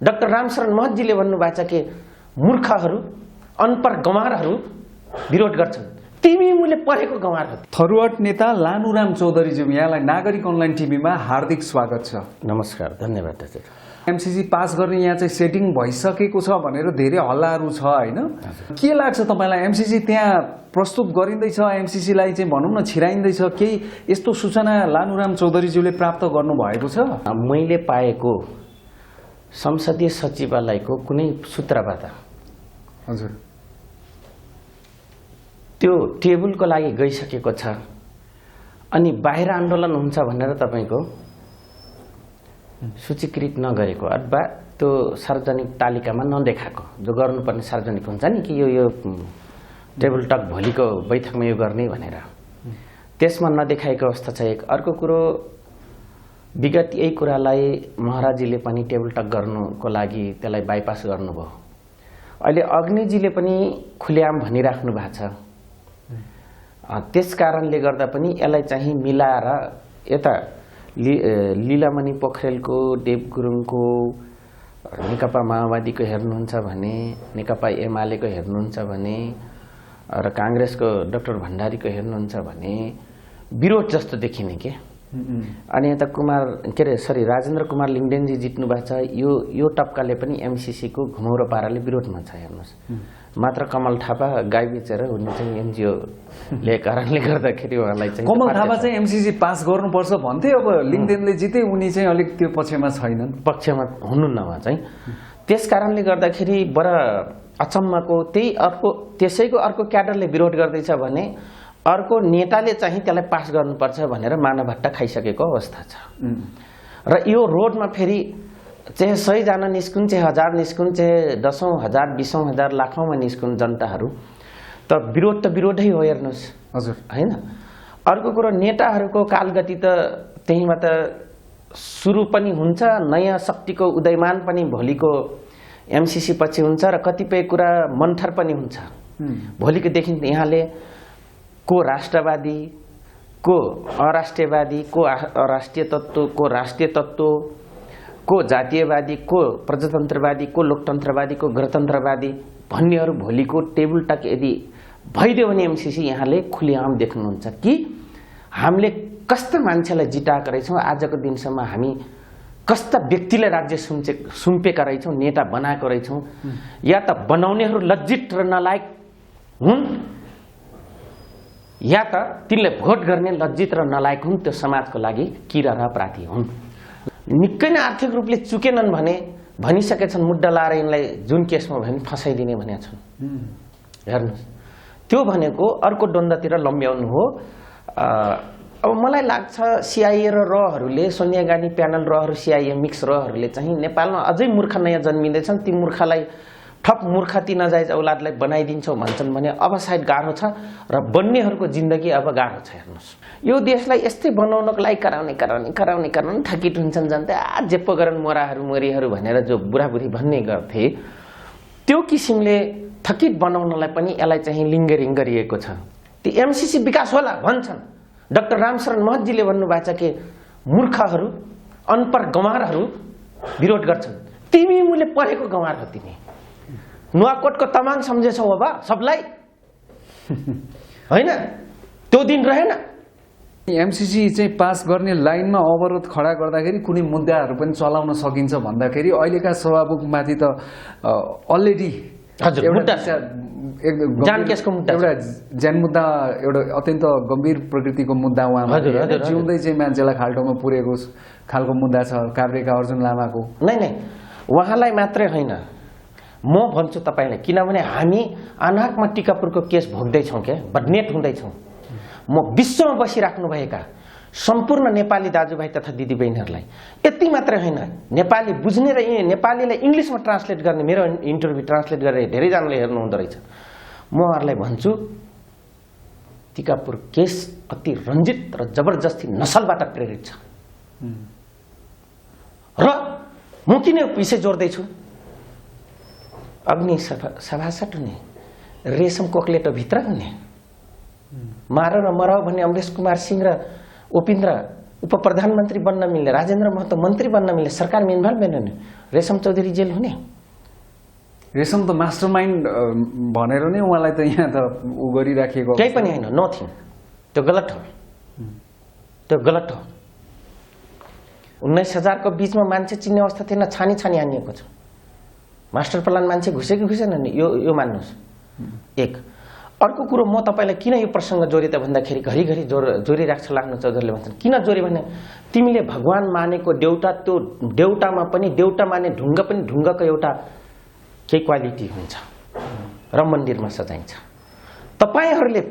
Doctor Ramsharan महतजीले भन्नुभएको छ कि मूर्खहरू अनपढ गँवारहरू विरोध गर्छन्, तिमी मुले पढेको गँवार हो। थरुवाट नेता लानुराम चौधरीज्यू, यहाँलाई नागरिक अनलाइन टिभीमा हार्दिक स्वागत छ। नमस्कार, धन्यवाद दाजु। एमसीसी पास गर्ने यहाँ चाहिँ सेटिङ भइसकेको छ भनेर धेरै हल्लाहरू छ हैन? के लाग्छ तपाईलाई? एमसीसी त्यहाँ प्रस्तुत गरिँदैछ, एमसीसीलाई चाहिँ भनौँ न छिराइँदैछ, केही यस्तो सूचना लानुराम चौधरीज्यूले प्राप्त गर्नुभएको छ? मैले पाएको संसदीय सचिवालयको कुनै सूत्रबाट हजुर त्यो टेबलको लागि गइसकेको छ अनि बाहिर आन्दोलन हुन्छ भनेर तपाईको सूचीकृत नगरेको अथवा त्यो सार्वजनिक तालिकामा नदेखाएको, जो गर्नुपर्ने सार्वजनिक हुन्छ नि कि यो टेबल टक भोलिको बैठकमा यो गर्ने भनेर, त्यसमा नदेखाएको अवस्था छ एक। अर्को कुरो, विगत यही कुरालाई महाराजीले पनि टेबल टक गर्नुको लागि त्यसलाई बाइपास गर्नुभयो। अहिले अग्निजीले पनि खुलेआम भनिराख्नु भएको छ। त्यस कारणले गर्दा पनि यसलाई चाहिँ मिलाएर यता लीलामणि पोखरेलको, देव गुरुङको, नेकपा माओवादीको हेर्नुहुन्छ भने, नेकपा एमालेको हेर्नुहुन्छ भने र कांग्रेसको डाक्टर भण्डारीको हेर्नुहुन्छ भने विरोध जस्तो देखिने के। अनि यता राजेन्द्र कुमार लिङ्गदेनजी जित्नु भएको छ। यो टप्काले पनि एमसीसी को घुमौरो पाराले विरोधमा छ। हेर्नुहोस्, मात्र कमल थापा गाई बेचेर उनी चाहिँ एनजिओ ले कारणले गर्दाखेरि उहाँलाई चाहिँ कमल थापा चाहिँ एमसीसी पास गर्नुपर्छ भन्थे। अब लिङ्गदेनले जिते, उनी चाहिँ अलिक त्यो पक्षमा छैनन्, पक्षमा हुनुहुन्न उहाँ चाहिँ। त्यस कारणले गर्दाखेरि बडा अचम्मको त्यसैको अर्को क्याडरले विरोध गर्दैछ भने अर्को नेताले चाहिँ त्यसलाई पास गर्नुपर्छ भनेर मानवभट्टा खाइसकेको अवस्था छ। र यो रोडमा फेरि चाहे 100 जना निस्कुन्, चाहे 1000 निस्कुन्, चाहे 10,000 20,000 लाखौंमा निस्कुन् जनताहरू, त विरोधै हो। हेर्नुहोस् हजुर, हैन? अर्को कुरो, नेताहरूको कालगति त त्यहीमा त सुरु पनि हुन्छ, नयाँ शक्तिको उदयमान पनि भोलिको एमसीसी पछि हुन्छ र कतिपय कुरा मन्थर पनि हुन्छ। भोलिको देखि यहाँले को राष्ट्रवादी, को अराष्ट्रियवादी, को अराष्ट्रिय तत्त्व, को राष्ट्रिय तत्त्व, को जातीयवादी, को प्रजातन्त्रवादी, को लोकतन्त्रवादी, को गणतन्त्रवादी भन्नेहरू भोलिको टेबल टक यदि भइदियो भने एमसीसी यहाँले खुलेआम देख्नुहुन्छ कि हामीले कस्ता मान्छेलाई जिताएका रहेछौँ, आजको दिनसम्म हामी कस्ता व्यक्तिले राज्य सुम्पेका रहेछौँ, नेता बनाएको रहेछौँ, या त बनाउनेहरू लज्जित र नलायक हुन् या त तिनले भोट गर्ने लज्जित र नलायक हुन्, त्यो समाजको लागि किरा र अपराधी हुन्। निकै नै आर्थिक रूपले चुकेनन् भने भनिसकेछन्, मुद्दा लाएर यिनलाई जुन केसमा भने फसाइदिने भनेका छन्। हेर्नुहोस्, त्यो भनेको अर्को द्वन्द्वतिर लम्ब्याउनु हो। अब मलाई लाग्छ सीआईए र रहरूले, सोनिया गान्धी प्यानल रहरू, सीआईए मिक्स रहरूले चाहिँ नेपालमा अझै मूर्ख नयाँ जन्मिँदैछन्, ती मूर्खलाई ठप मूर्ख ती नजायज औलादलाई बनाइदिन्छौ भन्छन् भने अब सायद गाह्रो छ र बन्नेहरूको जिन्दगी अब गाह्रो छ। हेर्नुहोस्, यो देशलाई यस्तै बनाउनको लागि कराउने थकित हुन्छन् जनता। जेप्पो गरन मोरीहरू भनेर जो बुढाबुढी भन्ने गर्थे, त्यो किसिमले थकित बनाउनलाई पनि यसलाई चाहिँ लिङ्गरिङ गरिएको छ। ती एमसीसी विकास होला भन्छन्। डाक्टर रामशरण महतजीले भन्नुभएको छ कि मूर्खहरू अनपढ गँवारहरू विरोध गर्छन्, तिमी मुले पढेको गँवार हो। तिमी नुवाकोटको तमाङ सम्झेछौ अब सबलाई, होइन? त्यो दिन रहेन। एमसीसी चाहिँ पास गर्ने लाइनमा अवरोध खडा गर्दाखेरि कुनै मुद्दाहरू पनि चलाउन सकिन्छ भन्दाखेरि अहिलेका सभामुखमाथि त अलरेडी एउटा ज्यान मुद्दा, एउटा अत्यन्त गम्भीर प्रकृतिको मुद्दा उहाँमा जिउँदै चाहिँ मान्छेलाई खाल्टोमा पुरेको खालको मुद्दा छ, काभ्रेका अर्जुन लामाको। नै उहाँलाई मात्रै होइन, म भन्छु तपाईलाई, किनभने हामी अनाकमा टिकापुरको केस भोग्दैछौँ क्या, बदनेट हुँदैछौँ। म विश्वमा बसिराख्नु भएका सम्पूर्ण नेपाली दाजुभाइ तथा दिदीबहिनीहरूलाई यति मात्रै होइन, नेपाली बुझ्ने र नेपालीलाई इङ्ग्लिसमा ट्रान्सलेट गर्ने, मेरो इन्टरभ्यू ट्रान्सलेट गरेर धेरैजनाले हेर्नु हुँदो रहेछ। म उहाँहरूलाई भन्छु, टिकापुर केस अति रञ्जित र जबरजस्ती नसलबाट प्रेरित छ। र म किन यो विषय जोड्दैछु? अग्नि सभासद हुने, रेशम कोक्लेटो भित्र हुने, मार र मराउ भन्ने अमरेश कुमार सिंह र उपेन्द्र उप प्रधानमन्त्री बन्न मिल्ने, राजेन्द्र महतो मन्त्री बन्न मिल्ने, सरकारमा इन्भल्भमेन्ट हुने, रेशम चौधरी जेल हुने। रेशम त मास्टरमाइन्ड भनेर नै उहाँलाई त यहाँ त उ गरिराखेको केही पनि होइन, नथिङ। त्यो गलत हो, त्यो गलत हो। 19,000 को बीचमा मान्छे चिन्ने अवस्था थिएन, छानी छानी हानिएको छ। मास्टर प्लान मान्छे घुसे कि घुसेन नि, यो मान्नुहोस्। एक अर्को कुरो, म तपाईँलाई किन यो प्रसङ्ग जोडेँ त भन्दाखेरि घरिघरि जोडिराख्छ लाग्नु चौधरीले भन्छन्। किन जोडे भने तिमीले भगवान मानेको देउता, त्यो देउतामा पनि देउता माने ढुङ्गा पनि ढुङ्गाको एउटा केही क्वालिटी हुन्छ र मन्दिरमा सजाइन्छ। तपाईँहरूले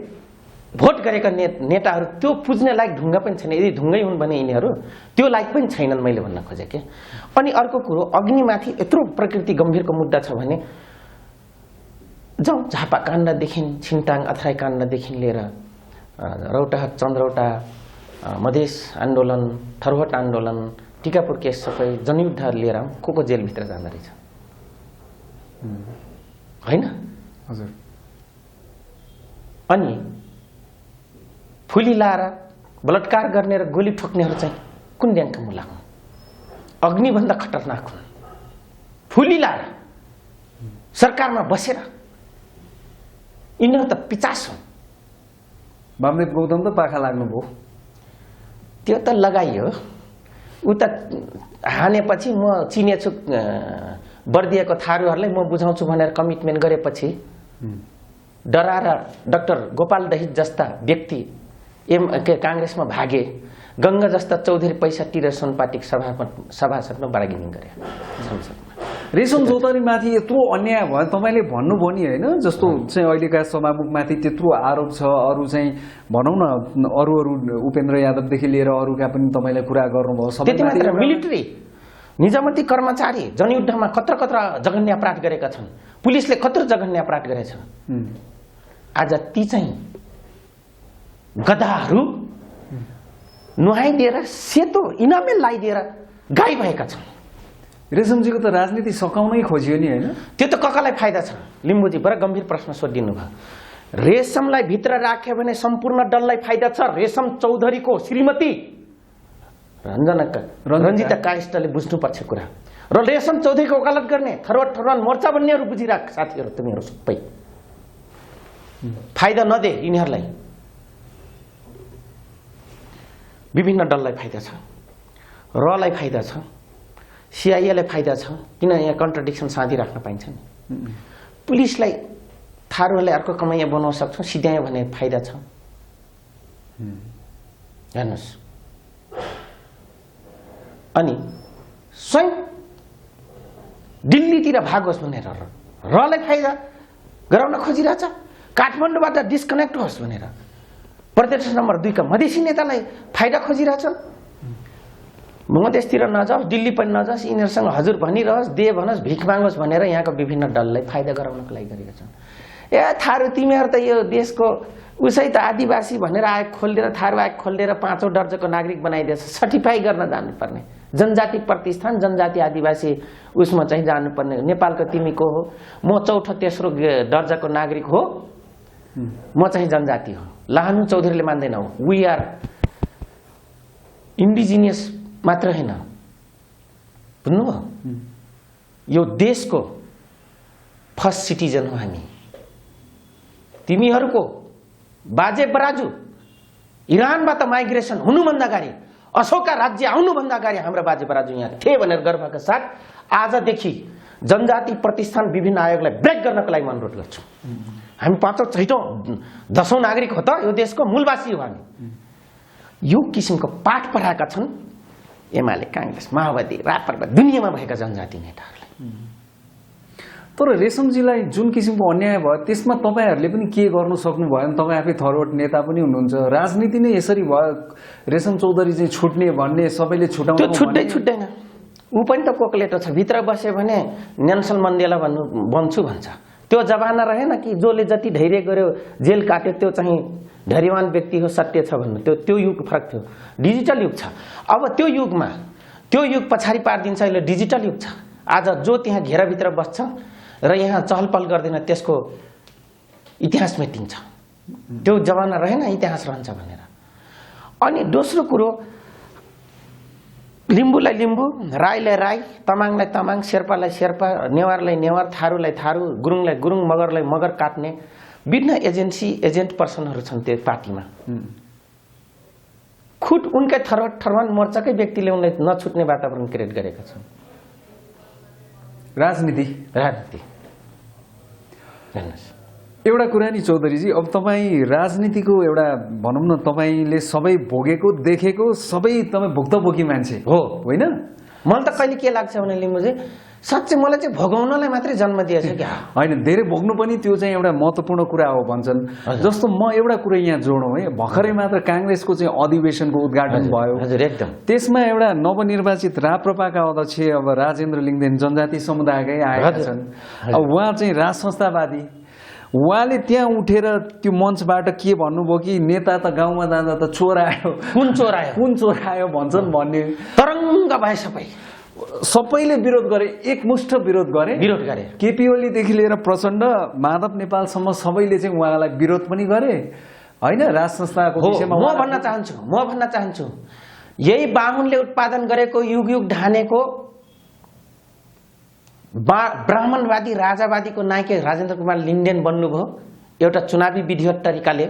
भोट गरेका नेताहरू त्यो पुज्ने लायक ढुङ्गा पनि छैन। यदि ढुङ्गै हुन् भने यिनीहरू त्यो लायक पनि छैनन्, मैले भन्न खोजेँ के। अनि अर्को कुरो, अग्निमाथि यत्रो प्रकृति गम्भीरको मुद्दा छ भने जाउँ, झापा काण्डदेखि छिन्ताङ अथराई काण्डदेखि लिएर रौतहट चन्द्रौटा मधेस आन्दोलन, थरहट आन्दोलन, टिकापुर केस सबै जनयुद्ध लिएर को जेलभित्र जाँदो रहेछ होइन? हजुर। अनि फुली लाएर बलात्कार गर्ने र गोली ठोक्नेहरू चाहिँ कुन ड्याङका मुला हुन्? अग्निभन्दा खतरनाक हुन्। फुली लाएर सरकारमा बसेर यिनीहरू त पिचास हुन्। वामदेव गौतम त पाखा लाग्नुभयो, त्यो त लगाइयो। ऊ त हानेपछि म चिनेछु बर्दियाको थारूहरूलाई म बुझाउँछु भनेर कमिटमेन्ट गरेपछि डराएर डाक्टर गोपाल दहित जस्ता व्यक्ति काङ्ग्रेसमा भागे। गङ्गा जस्ता चौधरी पैसा तिर सोनपाटिक सभासदमा बार्गेनिङ गरे संसदमा। रेशम चौधरीमाथि यत्रो अन्याय भयो तपाईँले भन्नुभयो नि होइन? जस्तो चाहिँ अहिलेका सभामुखमाथि त्यत्रो आरोप छ, अरू चाहिँ भनौँ न अरू उपेन्द्र यादवदेखि लिएर अरूका पनि तपाईँले कुरा गर्नुभयो। त्यति मात्र, मिलिट्री निजामती कर्मचारी जनयुद्धमा कत्र कत्र जघन्य अपराध गरेका छन्, पुलिसले कत्रो जघन्य अपराध गरेछ। आज ती चाहिँ गधाहरू नुहाइदिएर सेतो इनामेल लगाइदिएर गाई भएका छन्। रेशमजीको त राजनीति सकाउनै खोजियो नि होइन? त्यो त ककालाई फाइदा छ। लिम्बुजी बडा गम्भीर प्रश्न सोधिदिनु भयो। रेशमलाई भित्र राख्यो भने सम्पूर्ण दललाई फाइदा छ। रेशम चौधरीको श्रीमती रञ्जिता कायस्थले बुझ्नुपर्छ कुरा। र रेशम चौधरीको वकालत गर्ने थरवान मोर्चा बन्नेहरू बुझिराख साथीहरू, तिमीहरू सबै फाइदा नदे यिनीहरूलाई। विभिन्न दललाई फाइदा छ, रलाई फाइदा छ, सिआइएलाई फाइदा छ। किन यहाँ कन्ट्रडिक्सन साधिराख्न पाइन्छ नि। पुलिसलाई थारूहरूले अर्को कमाइया बनाउन सक्छौँ, सिध्यायो भने फाइदा छ। हेर्नुहोस्, अनि स्वयं दिल्लीतिर भागोस् भनेर रलाई फाइदा गराउन खोजिरहेछ। काठमाडौँबाट डिस्कनेक्ट होस् भनेर प्रदेश नम्बर 2 का मधेसी नेतालाई फाइदा खोजिरहेछन्। मधेसतिर नजाओस्, दिल्ली पनि नजाओस्, यिनीहरूसँग हजुर भनिरहोस्, दे भनोस्, भिख मागोस् भनेर यहाँको विभिन्न दललाई फाइदा गराउनको लागि गरिरहेछन्। ए थारू तिमीहरू त यो देशको उसै त आदिवासी भनेर आयोग खोलिदिएर, थारू आयोग खोलिदिएर 5औं दर्जाको नागरिक बनाइदिएछ। सर्टिफाई गर्न जानुपर्ने जनजाति प्रतिष्ठान, जनजाति आदिवासी उसमा चाहिँ जानुपर्ने। नेपालको तिमी को हो? म 4औं 3रो दर्जाको नागरिक हो, म चाहिँ जनजाति हो। लाहानु चौधरीले मान्दैन। वी आर इन्डिजिनियस मात्र होइन, बुझ्नुभयो? यो देशको फर्स्ट सिटिजन हो हामी। तिमीहरूको बाजे बराजु इरानबाट माइग्रेसन हुनुभन्दा अगाडि, अशोका राज्य आउनुभन्दा अगाडि हाम्रा बाजे बराजु यहाँ थिए भनेर गर्वका साथ आजदेखि जनजाति प्रतिष्ठान विभिन्न आयोगलाई ब्रेक गर्नको लागि अनुरोध गर्छु। हामी 5औं 6औं 10औं नागरिक हो त, यो देशको मूलवासी हो हामी। यो किसिमको पाठ पढाएका छन् एमाले, काङ्ग्रेस, माओवादी, राप्रपा, दुनियाँमा भएका जनजाति नेताहरूले। तर रेशमजीलाई जुन किसिमको अन्याय भयो त्यसमा तपाईँहरूले पनि के गर्नु सक्नु भयो? तपाईँ आफै थरवट नेता पनि हुनुहुन्छ। राजनीति नै यसरी भयो, रेशम चौधरी चाहिँ छुट्ने भन्ने, सबैले छुटाउनु, त्यो छुट्दैन। ऊ पनि त कोक्लेटो छ, भित्र बस्यो भने नेल्सन मण्डेला बन्छु भन्छ। त्यो जमाना रहेन कि जसले जति धैर्य गर्यो जेल काट्यो त्यो चाहिँ धैर्यवान व्यक्ति हो, सत्य छ भन्नु। त्यो युग फरक थियो, डिजिटल युग छ। अब त्यो युग पछाडि पारिदिन्छ। अहिले डिजिटल युग छ। आज जो त्यहाँ घेराभित्र बस्छ र यहाँ चहलपहल गर्दैन त्यसको इतिहास मेटिन्छ। त्यो जमाना रहेन, इतिहास रहन्छ भनेर। अनि दोस्रो कुरो, लिम्बूलाई लिम्बू, राईलाई राई, तामाङलाई तामाङ, शेर्पालाई शेर्पा, नेवारलाई नेवार, थारूलाई थारू, गुरुङलाई गुरुङ, मगरलाई मगर काट्ने विभिन्न एजेन्ट पर्सनहरू छन् त्यो पार्टीमा। खुद उनकै थरवान मोर्चाकै व्यक्तिले उनलाई नछुट्ने वातावरण क्रिएट गरेका छन्। राजनीति हेर्नुहोस्, एउटा कुरा नि चौधरीजी, अब तपाईँ राजनीतिको एउटा भनौँ न तपाईँले सबै भोगेको देखेको सबै तपाईँ भुक्तभोगी मान्छे हो होइन? मलाई त कहिले के लाग्छ भने लिम्बू चाहिँ साँच्चै मलाई चाहिँ भोगाउनलाई मात्रै जन्म दिएछ क्या। होइन, धेरै भोग्नु पनि त्यो चाहिँ एउटा महत्त्वपूर्ण कुरा हो भन्छन्। जस्तो म एउटा कुरा यहाँ जोडौँ है, भर्खरै मात्र काङ्ग्रेसको चाहिँ अधिवेशनको उद्घाटन भयो। हजुर, एकदम। त्यसमा एउटा नवनिर्वाचित राप्रपाका अध्यक्ष अब राजेन्द्र लिङ्गदेन जनजाति समुदायकै आएका छन्। अब उहाँ चाहिँ राज संस्थावादी, उहाँले त्यहाँ उठेर त्यो मञ्चबाट के भन्नुभयो कि नेता त गाउँमा जाँदा त चोर आयो, कुन चोर आयो भन्छन् भन्ने तरङ्ग भए सबैले विरोध गरे, एकमुष्ट विरोध गरे। केपी ओलीदेखि लिएर प्रचण्ड, माधव नेपालसम्म सबैले चाहिँ उहाँलाई विरोध पनि गरे होइन? राज संस्थाको विषयमा म भन्न चाहन्छु यही बाहुनले उत्पादन गरेको युग युग ढानेको ब्राह्मणवादी राजावादीको नायक राजेन्द्र कुमार लिङ्गदेन बन्नुभयो एउटा चुनावी विधिवत तरिकाले।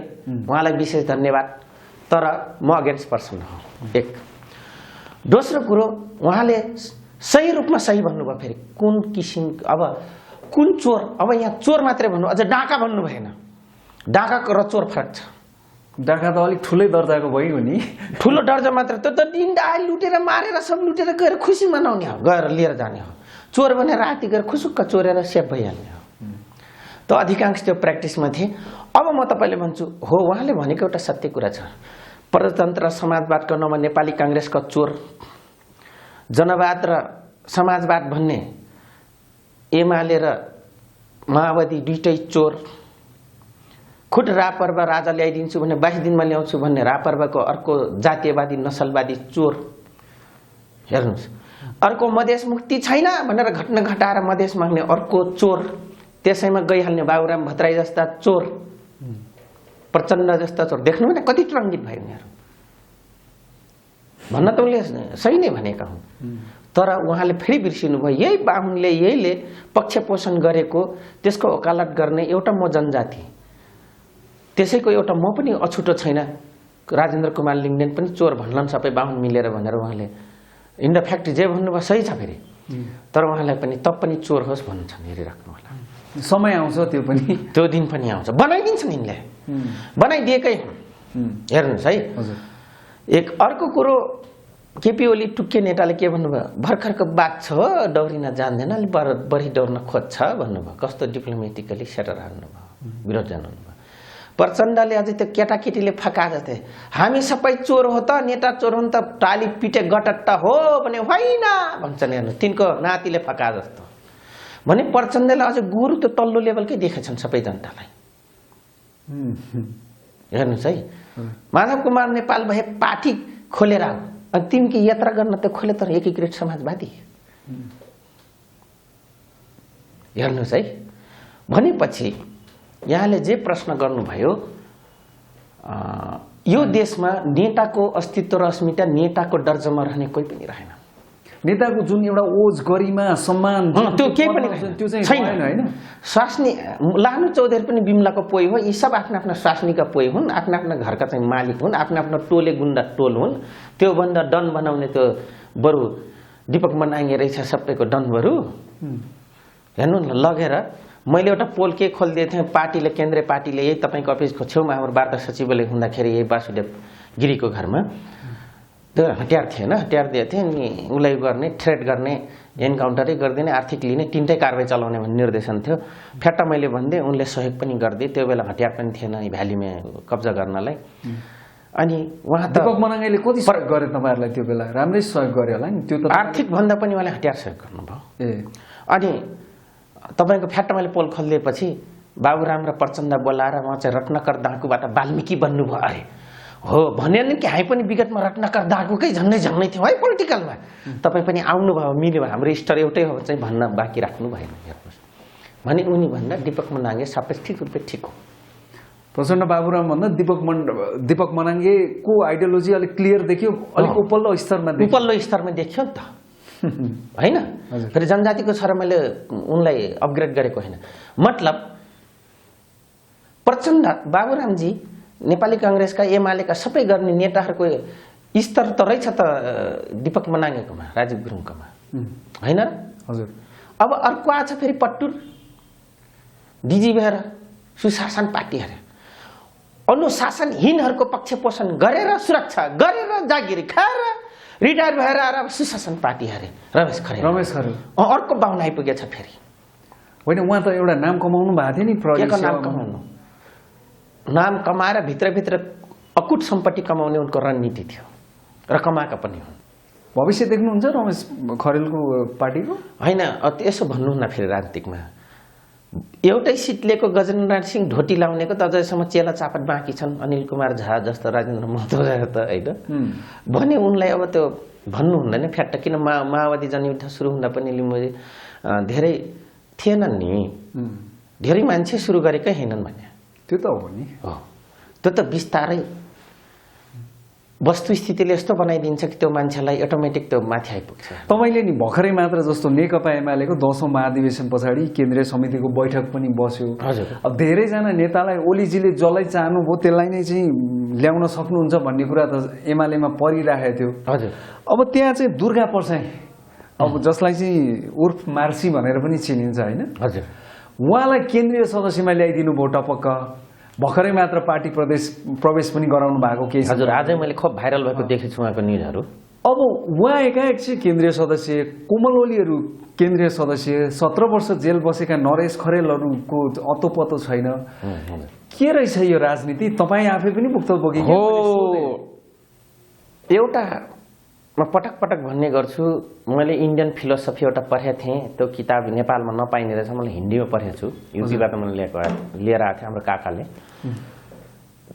उहाँलाई विशेष धन्यवाद। तर म अगेन्स्ट पर्सन हो। एक दोस्रो कुरो, उहाँले सही रूपमा सही भन्नुभयो। फेरि कुन किसिम, अब कुन चोर, अब यहाँ चोर मात्रै भन्नु, अझ डाका भन्नु भएन। डाका र चोर फरक छ। डाका त अलिक ठुलै दर्जाको भयो नि। ठुलो दर्जा मात्र, त्यो त दिनदा लुटेर मारेर सब लुटेर गएर खुसी मनाउने हो, गएर लिएर जाने हो। चोर भने राति गएर खुसुक्क चोरेर सेफ भइहाल्ने हो। त अधिकांश त्यो प्र्याक्टिसमा थिए। अब म तपाईँले भन्छु, हो उहाँले भनेको एउटा सत्य कुरा छ। प्रजातन्त्र र समाजवादको नाममा नेपाली काङ्ग्रेसका चोर, जनवाद र समाजवाद भन्ने एमाले र माओवादी दुईटै चोर, खुद रापर्वा राजा ल्याइदिन्छु भने 22 दिनमा ल्याउँछु भन्ने रापर्वाको अर्को जातीयवादी नसलवादी चोर। हेर्नुहोस्, अर्को मधेस मुक्ति छैन भनेर घटना घटाएर मधेस माग्ने अर्को चोर, त्यसैमा गइहाल्ने बाबुराम भट्टराई जस्ता चोर, प्रचण्ड जस्ता चोर। देख्नु भने कति रङ्गित भयो उनीहरू। भन्न त उनले सही नै भनेका हुन्, तर उहाँले फेरि बिर्सिनु भयो यही बाहुनले यहीले पक्ष पोषण गरेको, त्यसको वकालत गर्ने एउटा म जनजाति, त्यसैको एउटा म पनि अछुटो छैन। राजेन्द्र कुमार लिङ्गदेन पनि चोर भन्लान् सबै बाहुन मिलेर भनेर उहाँले इन द फ्याक्ट जे भन्नुभयो सही छ। फेरि तर उहाँलाई पनि तब पनि चोर होस् भन्न्छन्, हेरिराख्नु होला। समय आउँछ, त्यो दिन पनि आउँछ, बनाइदिन्छन् यिनले, बनाइदिएकै हुन्। हेर्नुहोस् है। एक अर्को कुरो, केपी ओली टुक्के नेताले के भन्नुभयो, भर्खरको बात छ हो, दौडिन जान्दैन, अलि बढी दौड्न खोज्छ भन्नुभयो। कस्तो डिप्लोमेटिकली सेटर हान्नुभयो, विरोध जनाउनुभयो। प्रचण्डले अझै त्यो केटाकेटीले फका जस्तै, हामी सबै चोर हो त, नेता चोर हुन् त, टाली पिटे गटट्टा हो भने होइन भन्छन्। हेर्नु, तिनको नातिले फका जस्तो भने प्रचण्डले अझै गुरु त्यो तल्लो लेभलकै देखेछन् सबै जनतालाई। हेर्नुहोस् है, माधव कुमार नेपाल भए पार्टी खोलेर आऊ, अनि तिमी यात्रा गर्न त्यो खोले तर एकीकृत समाजवादी। हेर्नुहोस् है, भनेपछि यहाँले जे प्रश्न गर्नुभयो, यो देशमा नेताको अस्तित्व र अस्मिता, नेताको दर्जामा रहने कोही पनि रहेन। नेताको जुन एउटा ओज, गरिमा, सम्मान, त्यो केही पनि त्यो चाहिँ छैन हैन। स्वास्नी लानु चौधरी पनि बिमलाको पोइ हो। यी सब आफ्ना आफ्ना स्वास्नीका पोइ हुन्, आफ्ना आफ्ना घरका चाहिँ मालिक हुन्, आफ्ना आफ्ना टोले गुण्डा टोल हुन्। त्यो भन्दा डन बनाउने त्यो बरु दीपक मनाङ्गे रहेछ सबैको डनबरु। हेर्नु न, लगेर मैले एउटा पोल के खोलिदिएको थिएँ, पार्टीले, केन्द्रीय पार्टीले यही तपाईँको अफिसको छेउमा हाम्रो वार्ता सचिवालय हुँदाखेरि यही वासुदेव गिरीको घरमा त्यो हतियार थिएन, हतियार दिएको थिएँ। अनि उसलाई गर्ने, थ्रेट गर्ने, एनकाउन्टरै गरिदिने, आर्थिक लिने, तीनटै कारवाही चलाउने भन्ने निर्देशन थियो। फ्याट्टा मैले भनिदिएँ, उनले सहयोग पनि गरिदिए। त्यो बेला हतियार पनि थिएन भ्यालीमा कब्जा गर्नलाई। अनि उहाँ त दीपक मनाङ्गेले कति सहयोग गरे तपाईँहरूलाई त्यो बेला? राम्रै सहयोग गरे होला नि। त्यो त आर्थिक भन्दा पनि उहाँले हतियार सहयोग गर्नुभयो। अनि तपाईँको फ्याट्टा मैले पोल खोलिदिएपछि बाबुराम र प्रचण्ड बोलाएर उहाँ चाहिँ रत्नकर डाकुबाट वाल्मिकी बन्नुभयो। अरे हो भने नि कि हामी पनि विगतमा रत्नकर डाकुकै झन्डै थियो है पोलिटिकलमा। तपाईँ पनि आउनुभयो, मिल्यो, हाम्रो स्टर एउटै हो चाहिँ भन्न बाँकी राख्नु भएन। हेर्नुहोस् भने उनी भन्दा दीपक मनाङ्गे सापेक्षिक रूपले ठिक हो। प्रचण्ड बाबुराम भन्दा दीपक मनाङ्गेको आइडियोलोजी अलिक क्लियर देखियो, अलिक उपल्लो स्तरमा देखियो। उपल्लो स्तरमा देखियो नि त होइन। फेरि जनजातिको छ र मैले उनलाई अपग्रेड गरेको होइन। मतलब प्रचण्ड बाबुरामजी नेपाली काङ्ग्रेसका एमालेका सबै गर्ने नेताहरूको स्तर त रहेछ त दीपक मनाङ्गेकोमा, राजीव गुरुङकोमा, होइन र? हजुर। अब अर्को आछ फेरि पट्टुर डिजी भएर सुशासन पार्टी अरे अनुशासनहीनहरूको पक्ष पोषण गरेर सुरक्षा गरेर जागिर खाएर रिटायर भएर आएर सुशासन पार्टी अरे रमेश खरेल अर्को बाहुन आइपुगेछ फेरि। होइन, उहाँ त एउटा नाम कमाउनु भएको थियो नि, के नाम कमाउनु, नाम कमाएर भित्रभित्र अकुट सम्पत्ति कमाउने उनको रणनीति थियो र कमाएका पनि हुन्। भविष्य देख्नुहुन्छ रमेश खरेलको पार्टीको? होइन, यसो भन्नुहुन्न फेरि राजनीतिकमा एउटै सिट लिएको गजेन्द्रनाथ सिंह ढोटी लाउनेको त अझैसम्म चेला चापट बाँकी छन्। अनिल कुमार झा जस्तो, राजेन्द्र महतो त होइन भने उनलाई अब त्यो भन्नु हुँदैन फ्याट्ट, किन माओवादी जनयुद्ध सुरु हुँदा पनि लिम्बुजी धेरै थिएनन् नि, धेरै मान्छे सुरु गरेकै होइनन् भने त्यो त हो नि। हो, त्यो त बिस्तारै वस्तुस्थितिले यस्तो बनाइदिन्छ कि त्यो मान्छेलाई अटोमेटिक त्यो माथि आइपुग्छ। तपाईँले नि भर्खरै मात्र जस्तो नेकपा एमालेको 10औं महाधिवेशन पछाडि केन्द्रीय समितिको बैठक पनि बस्यो। हजुर। अब धेरैजना नेतालाई ओलीजीले जसलाई चाहनुभयो त्यसलाई नै चाहिँ ल्याउन सक्नुहुन्छ भन्ने कुरा त एमालेमा परिराखेको थियो। हजुर। अब त्यहाँ चाहिँ दुर्गा पर्साई, अब जसलाई चाहिँ उर्फ मार्सी भनेर पनि चिनिन्छ होइन, हजुर, उहाँलाई केन्द्रीय सदस्यमा ल्याइदिनु भयो टपक्क। भर्खरै मात्र पार्टी प्रवेश पनि गराउनु भएको केही। हजुर, आजै मैले खुब भाइरल भएको देखेको छु उहाँको न्युजहरू। अब उहाँ एकाएक चाहिँ केन्द्रीय सदस्य, कोमल ओलीहरू केन्द्रीय सदस्य, 17 वर्ष जेल बसेका नरेश खरेलहरूको अत्तोपत्तो छैन। के रहेछ यो राजनीति? तपाईँ आफै पनि भुक्तभोगी हो। एउटा म पटक पटक भन्ने गर्छु, मैले इन्डियन फिलोसफी एउटा पढेको थिएँ, त्यो किताब नेपालमा नपाइने रहेछ, मैले हिन्दीमा पढेको छु, युपीबाट मैले लिएर आएको थिएँ हाम्रो काकाले।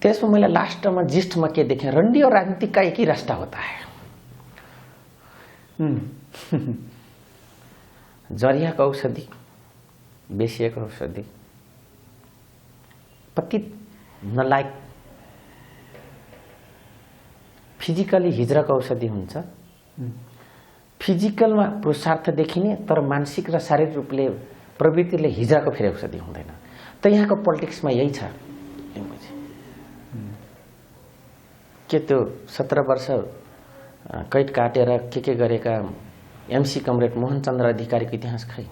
त्यसमा मैले लास्टमा जिस्टमा के देखेँ, रन्डी और राजनीति का एक ही रास्ता होता है। जरियाको औषधि, बेसिएको औषधि, पतित नलायक फिजिकली हिजराको औषधि हुन्छ। फिजिकलमा पुरुषार्थ देखिने तर मानसिक र शारीरिक रूपले प्रवृत्तिले हिजराको फेरि औषधि हुँदैन। त यहाँको पोलिटिक्समा यही छ। के त्यो 17 वर्ष कैद काटेर के गरेका एमसी कमरेड मोहन चन्द्र अधिकारीको इतिहास खै?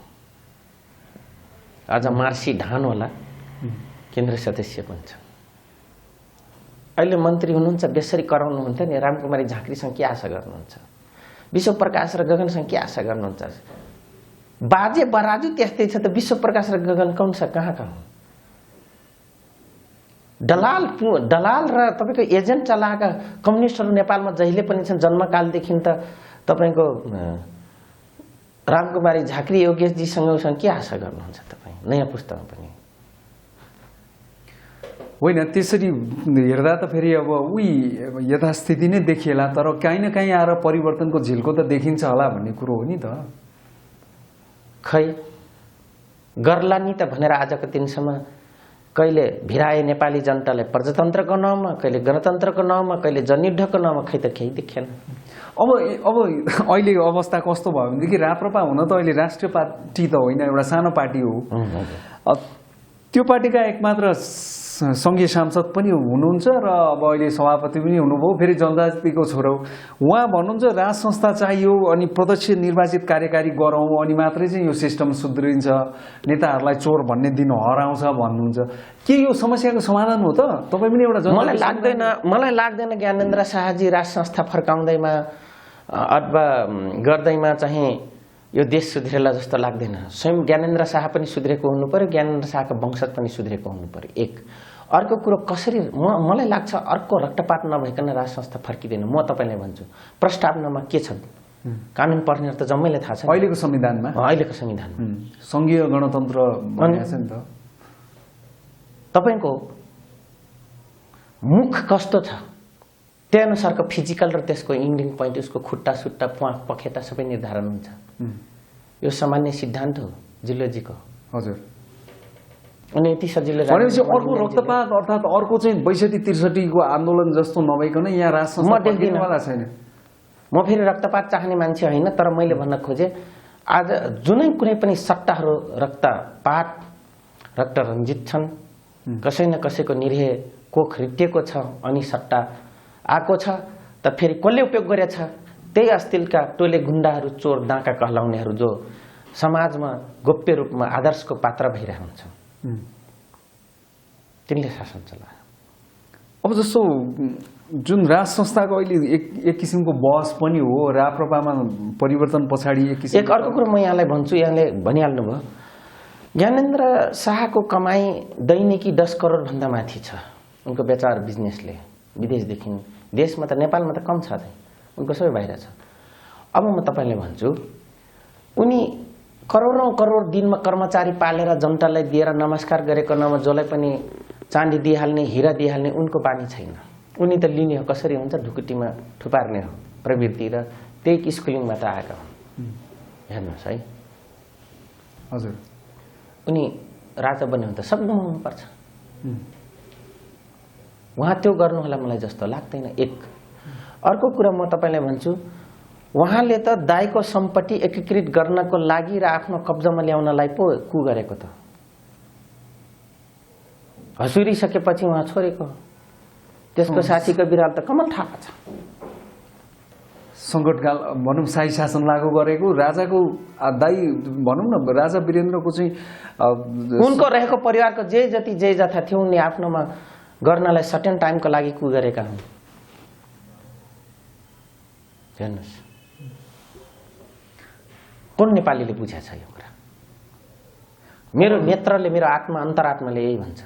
आज मार्सी ढान होला केन्द्रीय सदस्य पनि छ। अहिले मन्त्री हुनुहुन्छ, बेसरी कराउनुहुन्छ नि, रामकुमारी झाँक्रीसँग के आशा गर्नुहुन्छ? विश्व प्रकाश र गगनसँग के आशा गर्नुहुन्छ? बाजे बराजु त्यस्तै छ त, विश्व प्रकाश र गगन कौन छ, कहाँ हुन्? दलाल र तपाईँको एजेन्ट चलाएका कम्युनिस्टहरू नेपालमा जहिले पनि छन्। जन्मकालदेखि त तपाईँको रामकुमारी झाँक्री योगेशजीसँग के आशा गर्नुहुन्छ तपाईँ नयाँ पुस्तामा पनि? होइन, त्यसरी हेर्दा त फेरि अब उही यथास्थिति नै देखिएला, तर काहीँ न काहीँ आएर परिवर्तनको झिल्को त देखिन्छ होला भन्ने कुरो हो नि त। खै गर्ला नि त भनेर आजको दिनसम्म कहिले भिराए नेपाली जनतालाई प्रजातन्त्रको नाउँमा, कहिले गणतन्त्रको नाउँमा, कहिले जनयुद्धको नाउँमा, खै त केही देखिएन। अब अहिलेको अवस्था कस्तो भयो भनेदेखि राप्रपा हुन त अहिले राष्ट्रिय पार्टी त होइन, एउटा सानो पार्टी हो। त्यो पार्टीका एकमात्र सङ्घीय सांसद पनि हुनुहुन्छ र अब अहिले सभापति पनि हुनुभयो, फेरि जनजातिको छोरो। उहाँ भन्नुहुन्छ राज संस्था चाहियो, अनि प्रत्यक्ष निर्वाचित कार्यकारी गरौँ, अनि मात्रै चाहिँ यो सिस्टम सुध्रिन्छ, नेताहरूलाई चोर भन्ने दिन हराउँछ भन्नुहुन्छ। के यो समस्याको समाधान हो त? तपाईँ पनि एउटा मलाई लाग्दैन ज्ञानेन्द्र शाहजी राज संस्था फर्काउँदैमा अथवा गर्दैमा चाहिँ यो देश सुध्रेला जस्तो लाग्दैन। स्वयं ज्ञानेन्द्र शाह पनि सुध्रेको हुनु पर्यो, ज्ञानेन्द्र शाहको वंशज पनि सुध्रेको हुनु पर्यो। एक अर्को कुरो कसरी मलाई लाग्छ अर्को रक्तपात नभइकन राज संस्था फर्किँदैन। म तपाईँलाई भन्छु प्रस्तावनामा के छ, कानुन पढ्नेहरू त जम्मैले थाहा छ। अहिलेको संविधानमा सङ्घीय गणतन्त्र भनेको छ नि त। तपाईँको मुख कस्तो छ त्यही अनुसारको फिजिकल र त्यसको इन्डिङ पोइन्ट, उसको खुट्टा सुट्टा प्वाख पखेटा सबै निर्धारण हुन्छ। यो सामान्य सिद्धान्त हो जिल्लोजीको। हजुर। अनि यति सजिलो भनेपछि अर्को रक्तपात अर्थात् अर्को चाहिँ 62-63 को आन्दोलन जस्तो नभइकन यहाँ राज म संस्था देख्दिनँ वाला छैन। म फेरि रक्तपात चाहने मान्छे होइन, तर मैले भन्न खोजे आज जुनै कुनै पनि सट्टाहरू रक्तपात रक्त रञ्जित छन्, कसै न कसैको निरीह कोख रिटिएको छ अनि सट्टा आएको छ, त फेरि कसले उपयोग गरेछ? त्यही अस्तिलका टोले गुण्डाहरू, चोर डाँका कहलाउनेहरू जो समाजमा गोप्य रूपमा आदर्शको पात्र भइरहेका हुन्छन्, तिनले शासन चलायो। अब जस्तो जुन राज संस्थाको अहिले एक किसिमको बहस पनि हो, राप्रपामा परिवर्तन पछाडि एक अर्को कुरो म यहाँलाई भन्छु, यहाँले भनिहाल्नु भयो, ज्ञानेन्द्र शाहको कमाई दैनिकी 10 करोड भन्दा माथि छ। उनको व्यापार बिजनेसले विदेशदेखि देशमा त नेपालमा त कम छ, उनको सबै बाहिर छ। अब म तपाईँलाई भन्छु, उनी करोडौं करोड दिनमा कर्मचारी पालेर जनतालाई दिएर नमस्कार गरेको नभए जसलाई पनि चाँदी दिइहाल्ने, हिरा दिइहाल्ने उनको बानी छैन। उनी त लिने हो, कसरी हुन्छ ढुकुटीमा थुपार्ने हो प्रवृत्ति, र त्यही स्कुलिङबाट आएका हुन्। हेर्नुहोस् है, हजुर, उनी राजा बन्यो भने त सक्नु हुनुपर्छ। उहाँ त्यो गर्नु होला मलाई जस्तो लाग्दैन। एक अर्को कुरा म तपाईँलाई भन्छु, उहाँले त दाइको सम्पत्ति एकीकृत गर्नको लागि र आफ्नो कब्जामा ल्याउनलाई पो कु गरेको त। हसुरिसकेपछि उहाँ छोडेको, त्यसको साथीको बिराल त कमल थाहा छ। सङ्कटकाल भनौँ, शाही शासन लागू गरेको राजाको दाइ भनौँ न, राजा वीरेन्द्रको चाहिँ उनको रहेको परिवारको जे जति जे जथा थियो उनले आफ्नोमा गर्नलाई सर्टेन टाइमको लागि कु गरेका हुन्। हेर्नुहोस्, कुन नेपालीले बुझेछ यो कुरा? मेरो नेत्रले, मेरो आत्मा, अन्तरात्माले यही भन्छ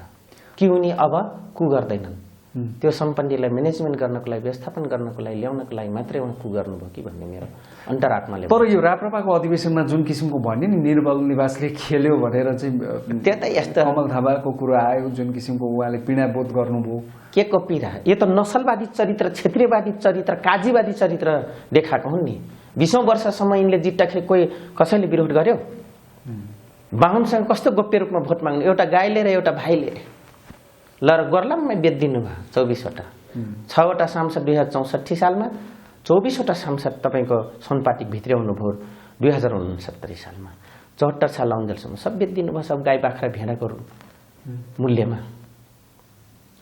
कि उनी अब कु गर्दैनन्। त्यो सम्पत्तिलाई म्यानेजमेन्ट गर्नको लागि, व्यवस्थापन गर्नको लागि, ल्याउनको लागि मात्रै उहाँ कु गर्नुभयो कि भन्ने मेरो अन्तरात्माले। तर यो राप्रपाको अधिवेशनमा जुन किसिमको भन्यो नि, निर्बल निवासले खेल्यो भनेर चाहिँ त्यता यस्तो कमल थापाको कुरा आयो, जुन किसिमको उहाँले पीडाबोध गर्नुभयो। के को पीडा? यो त नसलवादी चरित्र, क्षेत्रीयवादी चरित्र, काजीवादी चरित्र देखाएको हुन् नि। 20औं वर्षसम्म यिनले जित्दाखेरि कोही कसैले विरोध गर्यो? बाहुनसँग कस्तो गोप्य रूपमा भोट माग्नु? एउटा गाईले र एउटा भाइले ल गर्लाममै बेचिदिनु भयो 24वटा। 6वटा सांसद 2064 सालमा, 24वटा सांसद तपाईँको सनपाटिक भित्र्याउनु भयो 2069 सालमा। 74 साल आउन्जेलसम्म सब बेचिदिनु भयो, सब गाई बाख्रा भेडाको मूल्यमा।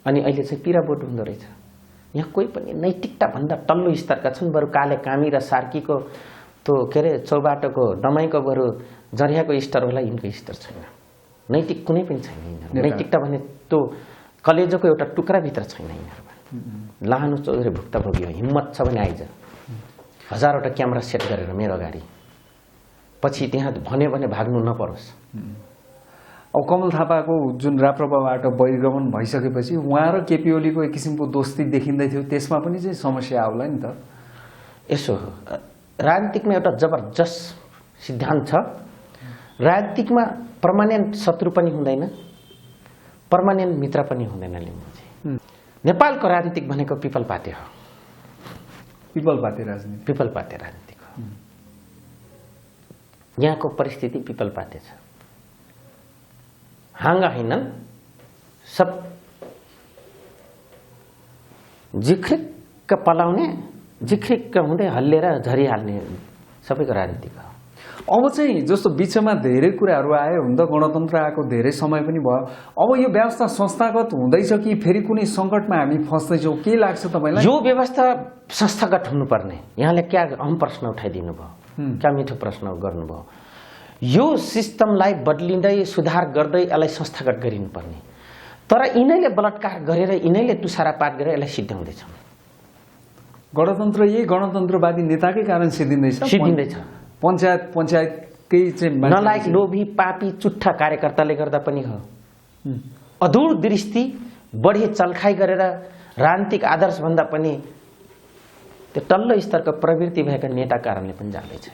अनि अहिले चाहिँ पिराबोट हुँदो रहेछ। यहाँ कोही पनि नैतिकता भन्दा तल्लो स्तरका छन्। बरु काले कामी र सार्कीको त्यो के अरे चौबाटोको दमाईको बरु जरियाको स्तर होला, यिनको स्तर छैन। नैतिक कुनै पनि छैन यिनीहरू। नैतिकता भने त्यो कलेजोको एउटा टुक्राभित्र छैन यिनीहरूमा। लानु चौधरी भुक्तभोगी हो, हिम्मत छ भने आइज। 1000वटा क्यामेरा सेट गरेर मेरो अगाडि, पछि त्यहाँ भन्यो भने भाग्नु नपरोस्। अब कमल थापाको जुन राप्रपाबाट बहिर्गमन भइसकेपछि उहाँ र केपी ओलीको एक किसिमको दोस्ती देखिँदै थियो, त्यसमा पनि चाहिँ समस्या आउला नि त। यसो हो, राजनीतिकमा एउटा जबरजस्त सिद्धान्त छ, राजनीतिकमा पर्मानेन्ट शत्रु पनि हुँदैन, पर्मानेन्ट मित्र पनि हुँदैन। लिम्बुजी नेपालको राजनीतिक भनेको पिपलपाते हो। पिपलपाते राजनीति, पिपलपाते राजनीतिक हो। यहाँको परिस्थिति पिपलपाते छ। हाँगा हैनन्, सब झिक्रिक्क पलाउने, झिक्रिक्क हुँदै हल्लेर झरिहाल्ने सबैको राजनीतिक हो। अब चाहिँ जस्तो बिचमा धेरै कुराहरू आयो, हुन त गणतन्त्र आएको धेरै समय पनि भयो। अब यो व्यवस्था संस्थागत हुँदैछ कि फेरि कुनै सङ्कटमा हामी फस्दैछौँ, के लाग्छ तपाईँलाई? यो व्यवस्था संस्थागत हुनुपर्ने। यहाँले क्या अहम प्रश्न उठाइदिनु भयो, क्या मिठो प्रश्न गर्नुभयो। यो सिस्टमलाई बदलिँदै सुधार गर्दै यसलाई संस्थागत गरिनुपर्ने। तर यिनैले बलात्कार गरेर, यिनैले तुषारापात गरेर यसलाई सिद्ध्याउँदैछन्। गणतन्त्र यही गणतन्त्रवादी नेताकै कारण सिद्धिँदैछ। पञ्चायतकै चाहिँ नलायक, लोभी, पापी, चुट्ठा कार्यकर्ताले गर्दा पनि हो। अदूरदृष्टि, बढी चल्खाइ गरेर राजनीतिक आदर्शभन्दा पनि त्यो तल्लो स्तरको प्रवृत्ति भएका नेता कारणले पनि जाँदैछ।